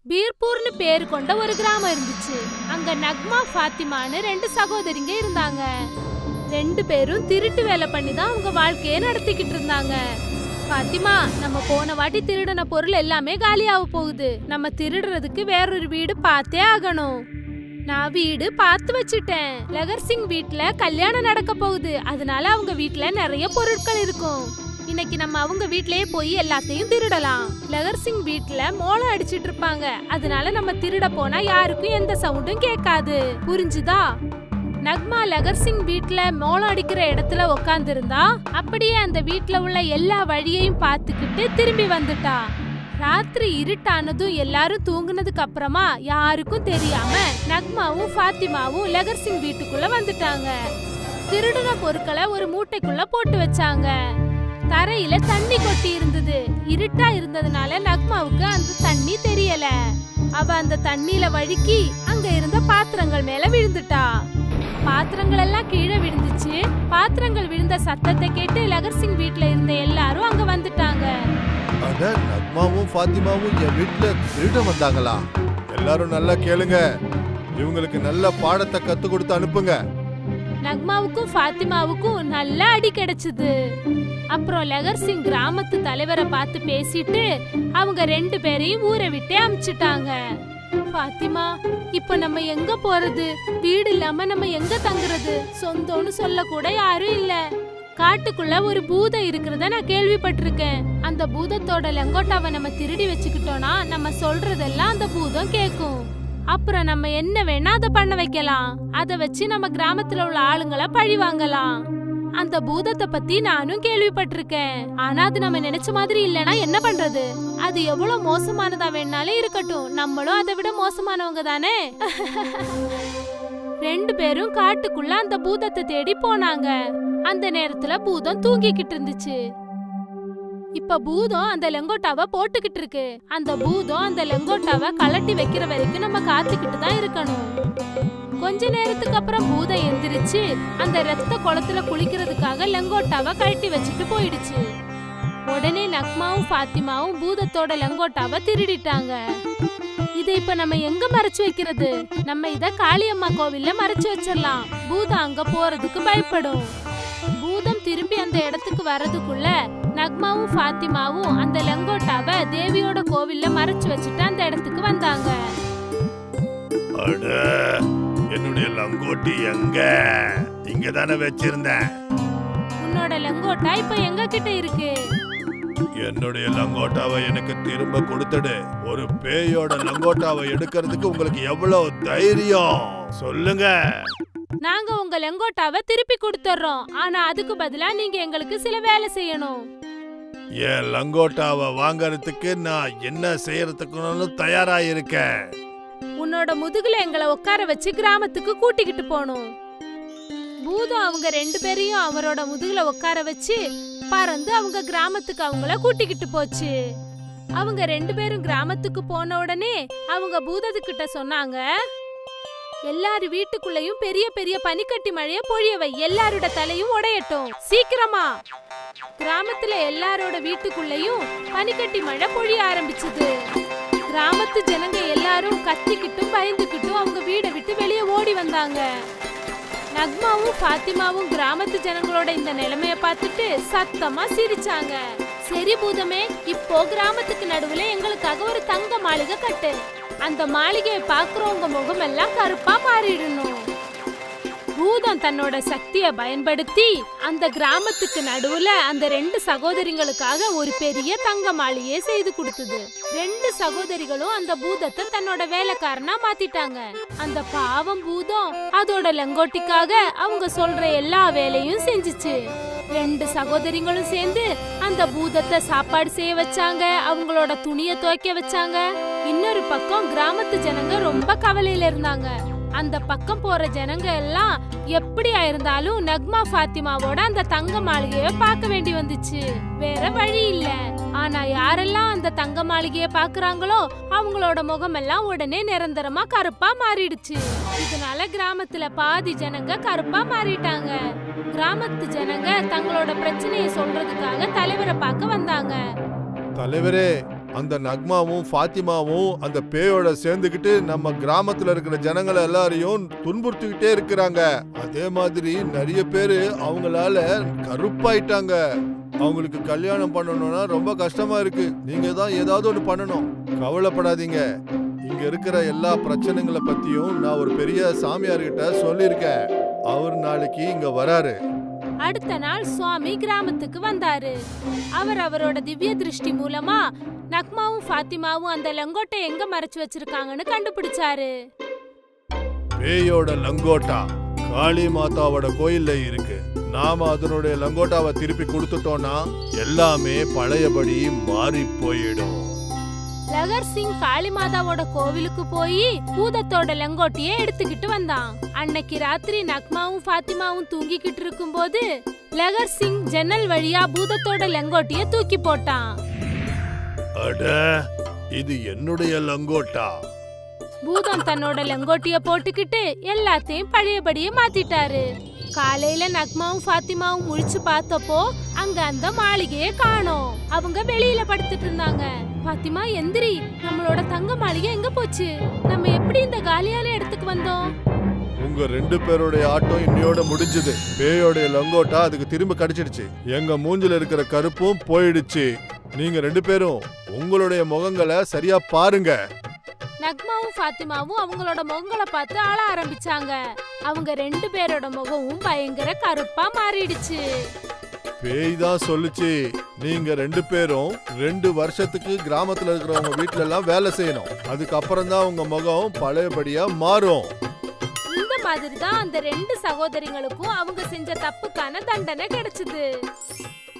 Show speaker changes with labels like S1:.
S1: பீர்பூர்னு பேரு கொண்ட ஒரு கிராமம் இருந்துச்சு. அங்க நக்மா ஃபாத்திமான்னு ரெண்டு சகோதரிங்க இருந்தாங்க. ரெண்டு பேரும் திருட்டு வேலை பண்ணி தான் அவங்க வாழ்க்கைய நடத்திக்கிட்டு இருந்தாங்க. ஃபாத்திமா, நம்ம போன வாட்டி திருடின பொருள் எல்லாமே காலியாக போகுது. நம்ம திருடுறதுக்கு வேறொரு வீடு பார்த்தே ஆகணும். நான் வீடு பார்த்து வச்சுட்டேன். லகர் சிங் வீட்ல கல்யாணம் நடக்க போகுது. அதனால அவங்க வீட்ல நிறைய பொருட்கள் இருக்கும். இன்னைக்கு நம்ம அவங்க வீட்லயே போய் எல்லாத்தையும் திருடலாம். லகர் சிங் வீட்ல மோளம் அடிச்சிட்டு இருப்பாங்க. அதனால நம்ம திருட போனா யாருக்கும் எந்த சவுண்டும் கேட்காது. புரிஞ்சுதா? நக்மா லகர் சிங் வீட்ல மோளம் அடிக்கிற இடத்துல உக்காந்து இருந்தா. அப்படியே அந்த வீட்ல உள்ள எல்லா வழியையும் பார்த்துக்கிட்டு திரும்பி வந்துட்டா. ராத்திரி இருட்டானதும் எல்லாரும் தூங்குனதுக்கு அப்புறமா யாருக்கும் தெரியாம நக்மாவும் ஃபாத்திமாவும் லகர் சிங் வீட்டுக்குள்ள வந்துட்டாங்க. திருடின பொருட்களை ஒரு மூட்டைக்குள்ள போட்டு வச்சாங்க. தரையில தண்ணி கொட்டி இருந்தது. இருட்டா இருந்ததுனால நக்மாவுக்கு அந்த தண்ணி தெரியல. அவ அந்த தண்ணியில வழுக்கி அங்க இருந்த பாத்திரங்கள் மேல விழுந்துட்டா. பாத்திரங்கள் எல்லாம் கீழே விழுந்துச்சு. பாத்திரங்கள் விழுந்த சத்தத்தை கேட்டு லகர் சிங் வீட்ல இருந்த எல்லாரும் அங்க வந்துட்டாங்க.
S2: அட, நக்மாவும் ஃபாத்திமாவும் என் வீட்ல திருட வந்தாங்களா? எல்லாரும் நல்லா கேளுங்க. இவங்களுக்கு நல்ல பாடத்தை கத்து கொடுத்து அனுப்புங்க.
S1: நக்மாவுக்கும் ஃபாத்திமாவுக்கும் நல்ல அடி கிடைச்சது. அப்புறம் லகர் சிங் கிராமத்து தலைவரை பார்த்து பேசிட்டு அவங்க ரெண்டு பேரையும் ஊரை விட்டே அனுப்பிச்சிட்டாங்க. ஃபாத்திமா, இப்ப நம்ம எங்க போறது? வீடு இல்லாம நம்ம எங்க தங்குறது? சொந்தம்னு சொல்ல கூட யாரும் இல்ல. காட்டுக்குள்ள ஒரு பூதம் இருக்கிறத நான் கேள்விப்பட்டிருக்கேன். அந்த பூதத்தோட லங்கோட்டாவை நம்ம திருடி வச்சுக்கிட்டோம்னா நம்ம சொல்றதெல்லாம் அந்த பூதம் கேக்கும். அப்புறம் நம்ம என்ன வேணா அதை பண்ண வைக்கலாம். அத வச்சு நம்ம கிராமத்துல உள்ள ஆளுங்களை பழி வாங்கலாம். அந்த பூதத்தை பத்தி நானும் கேள்விப்பட்டிருக்கேன். ஆனா அது நம்ம நினைச்ச மாதிரி இல்லனா என்ன பண்றது? அது எவ்வளவு மோசமானதா வேணாலும் இருக்கட்டும், நம்மளும் அதை விட மோசமானவங்க தானே. ரெண்டு பேரும் காட்டுக்குள்ள அந்த பூதத்தை தேடி போனாங்க. அந்த நேரத்துல பூதம் தூங்கிக்கிட்டு இருந்துச்சு. இப்ப பூதம் அந்த லெங்கோட்டாவை போட்டுக்கிட்டு இருக்கு. அந்த பூதம் அந்த லெங்கோட்டாவை கலட்டி வைக்கிற வரைக்கும் நம்ம காத்துக்கிட்டு தான் இருக்கணும். கொஞ்ச நேரத்துக்கு அப்புறம் பூதம் எந்திரிச்சு அந்த ரத்த குளத்துல குளிக்கிறதுக்காக லெங்கோட்டாவை கழட்டி வச்சுட்டு போயிடுச்சு. உடனே நக்மாவும் ஃபாத்திமாவும் பூதத்தோட லெங்கோட்டாவை திருடிட்டாங்க. இதை இப்ப நம்ம எங்க மறைச்சு வைக்கிறது? நம்ம இத காளியம்மா கோவில்ல மறைச்சு வச்சிடலாம். பூதம் அங்க போறதுக்கு பயப்படும். பூதம் திரும்பி அந்த இடத்துக்கு வர்றதுக்குள்ள நக்மாவும் ஃபாத்திமாவும் அந்த லெங்கோட்டாவை தேவியோட கோவில்ல மறைச்சு வச்சுட்டு அந்த இடத்துக்கு வந்தாங்க.
S2: அட, என்னுடைய லங்கோட்டி எங்க? இங்க தானே வச்சிருந்தேன்.
S1: உன்னோட லங்கோட்டா இப்ப எங்க கிட்ட இருக்கு?
S2: என்னுடைய லங்கோட்டாவை எனக்கு திரும்ப கொடுத்துடு. ஒரு பேயோட லங்கோட்டாவை எடுக்கிறதுக்கு உங்களுக்கு எவ்வளவு தைரியம்? சொல்லுங்க.
S1: நாங்க உங்க லங்கோட்டாவை திருப்பி கொடுத்துறோம். ஆனா அதுக்கு பதிலா நீங்க எங்களுக்கு சில வேலை செய்யணும்.
S2: என் லங்கோட்டாவை வாங்கறதுக்கு நான் என்ன செய்யறதுக்கு தயாரா இருக்கேன்.
S1: உன்னோட முதுகுல எங்களை உட்கார வச்சு கிராமத்துக்கு கூட்டிக்கிட்டு போகணும். பூதம் அவங்க ரெண்டு பேரையும் அவரோட முதுகுல உட்கார வச்சு பறந்து அவங்க கிராமத்துக்கு அவங்கள கூட்டிக்கிட்டு போச்சு. அவங்க ரெண்டு பேரும் கிராமத்துக்கு போன உடனே அவங்க பூதத்துக்கிட்ட சொன்னாங்க, எல்லாரு வீட்டுக்குள்ளயும் பெரிய பெரிய பனிக்கட்டி மழைய பொழியவை. எல்லாரோட தலையும் உடையட்டும் சீக்கிரமா. கிராமத்துல எல்லாரோட வீட்டுக்குள்ளயும் பனிக்கட்டி மழை பொழிய ஆரம்பிச்சது. கிராமத்து ஜனங்க எல்லாரும் கத்திக்கிட்டும் பயந்துகிட்டும் அவங்க வீடை விட்டு வெளியே ஓடி வந்தாங்க. நக்மாவும் ஃபாத்திமாவும் கிராமத்து ஜனங்களோட இந்த நிலைமைய பார்த்துட்டு சத்தமா சிரிச்சாங்க. சரி பூதமே, இப்போ கிராமத்துக்கு நடுவுல எங்களுக்காக ஒரு தங்க மாளிகை கட்டு. அந்த மாளிகையை பாக்குறவங்க முகமெல்லாம் கருப்பா மாறிடணும். பூதம் தன்னோட சக்தியை பயன்படுத்தி அந்த கிராமத்துக்கு நடுவுல அந்த ரெண்டு சகோதரிகளுக்காக ஒரு பெரிய தங்க மாளிகையை செய்து கொடுத்தது. ரெண்டு சகோதரிகளும் அந்த பூதத்தை தன்னோட வேலைக்காரனா மாத்திட்டாங்க. அந்த பாவம் பூதம் அதோட லங்கோட்டிக்காக அவங்க சொல்ற எல்லா வேலையும் செஞ்சுச்சு. ரெண்டு சகோதரிகளும் சேர்ந்து அந்த பூதத்தை சாப்பாடு செய்ய வச்சாங்க. அவங்களோட துணியை துவைக்க வச்சாங்க. இன்னொரு பக்கம் கிராமத்து ஜனங்க ரொம்ப கவலையில இருந்தாங்க. அந்த பக்கம் போற ஜனங்க எல்லாம் எப்படியா இருந்தாலும் நக்மா ஃபாத்திமாவோட அந்த தங்க மாளிகைய பார்க்க வேண்டி வந்துச்சு. வேற வழி இல்ல. ஆனா யாரெல்லாம் அந்த தங்க மாளிகைய பாக்குறாங்களோ அவங்களோட முகம் எல்லாம் உடனே நிரந்தரமா கருப்பா மாறிடுச்சு. இதனால கிராமத்துல பாதி ஜனங்க கருப்பா மாறிட்டாங்க. கிராமத்து ஜனங்க தங்களோட பிரச்சனையை சொல்றதுக்காக தலைவரை பார்க்க வந்தாங்க.
S2: தலைவரே, அந்த நக்மாவும் ஃபாத்திமாவும் அந்த பேயோட சேர்ந்துக்கிட்டு நம்ம கிராமத்துல இருக்கிற ஜனங்களை எல்லாரையும் துன்புறுத்திக்கிட்டே இருக்கிறாங்க. அதே மாதிரி நிறைய பேரு அவங்களால கருப்பாயிட்டாங்க. அவங்களுக்கு கல்யாணம் பண்ணணும்னா ரொம்ப கஷ்டமா இருக்கு. நீங்க தான் ஏதாவது ஒண்ணு பண்ணணும். கவலைப்படாதீங்க. இங்க இருக்கிற எல்லா பிரச்சனைகளை பத்தியும் நான் ஒரு பெரிய சாமியார்கிட்ட சொல்லியிருக்கேன். அவர் நாளைக்கு இங்க வராரு.
S1: அடுத்த நாள் சுவாமி கிராமத்துக்கு வந்தாரு. அவரோட திவ்ய திருஷ்டி மூலமா நக்மாவும் ஃபாத்திமாவும் அந்த லங்கோட்டை எங்க மறைச்சு வச்சிருக்காங்கன்னு கண்டுபிடிச்சாரு.
S2: பேயோட லங்கோட்டா காளி மாதாவோட கோயில்ல இருக்கு. நாம அதனுடைய லங்கோட்டாவை திருப்பி கொடுத்துட்டோம்னா எல்லாமே பழையபடி மாறி போயிடும்.
S1: லகர் சிங் காளிமாதாவோட கோவிலுக்கு போய் பூதத்தோட லங்கோட்டியை எடுத்துக்கிட்டு வந்தான். அன்னைக்கு ராத்திரி நக்மாவும் ஃபாத்திமாவும் தூங்கிக்கிட்டு இருக்கும்போது லகர் சிங் ஜன்னல் வழியா பூதத்தோட லங்கோட்டியை தூக்கி போட்டான்.
S2: அட, இது என்னுடைய லங்கோட்டா.
S1: பூதம் தன்னோட லங்கோட்டிய போட்டுக்கிட்டு எல்லாத்தையும் பழையபடியே மாத்திட்டாரு. காலையில நக்மாவும் ஃபாத்திமாவும் முழிச்சு பார்த்தப்போ அங்க அந்த மாளிகையே காணோம். அவங்க வெளியில படுத்துட்டு இருந்தாங்க. ஃபாத்திமா, எந்திரி, நம்மளோட தங்க மாளிகை எங்க போச்சு? நம்ம எப்படி இந்த காலியான இடத்துக்கு வந்தோம்?
S2: உங்க ரெண்டு பேருடைய ஆட்டம் இன்னையோட முடிஞ்சது. பேயோட லங்கோட்டா அதுக்கு திரும்ப கிடைச்சிடுச்சு. எங்க மூஞ்சில இருக்கிற கருப்பும் போயிடுச்சு. நீங்க ரெண்டு பேரும் உங்களுடைய முகங்களை சரியா பாருங்க.
S1: நக்மாவும் ஃபாத்திமாவும் அவங்களோட முகங்களை பார்த்து ஆள ஆரம்பிச்சாங்க. அவங்க ரெண்டு பேரோட முகமும் பயங்கர கருப்பா மாறிடுச்சு.
S2: பேய் தான் சொல்லுச்சு, நீங்க ரெண்டு பேரும் 2 வருஷத்துக்கு கிராமத்துல இருக்கிறவங்க வீட்டுல எல்லாம் வேலை செய்யணும். அதுக்கப்புறம் தான் உங்க முகம் பழையபடியா மாறும்.
S1: இந்த மாதிரி தான் அந்த 2 சகோதரிகளுக்கும் அவங்க செஞ்ச தப்புக்கான தண்டனை கிடைச்சது.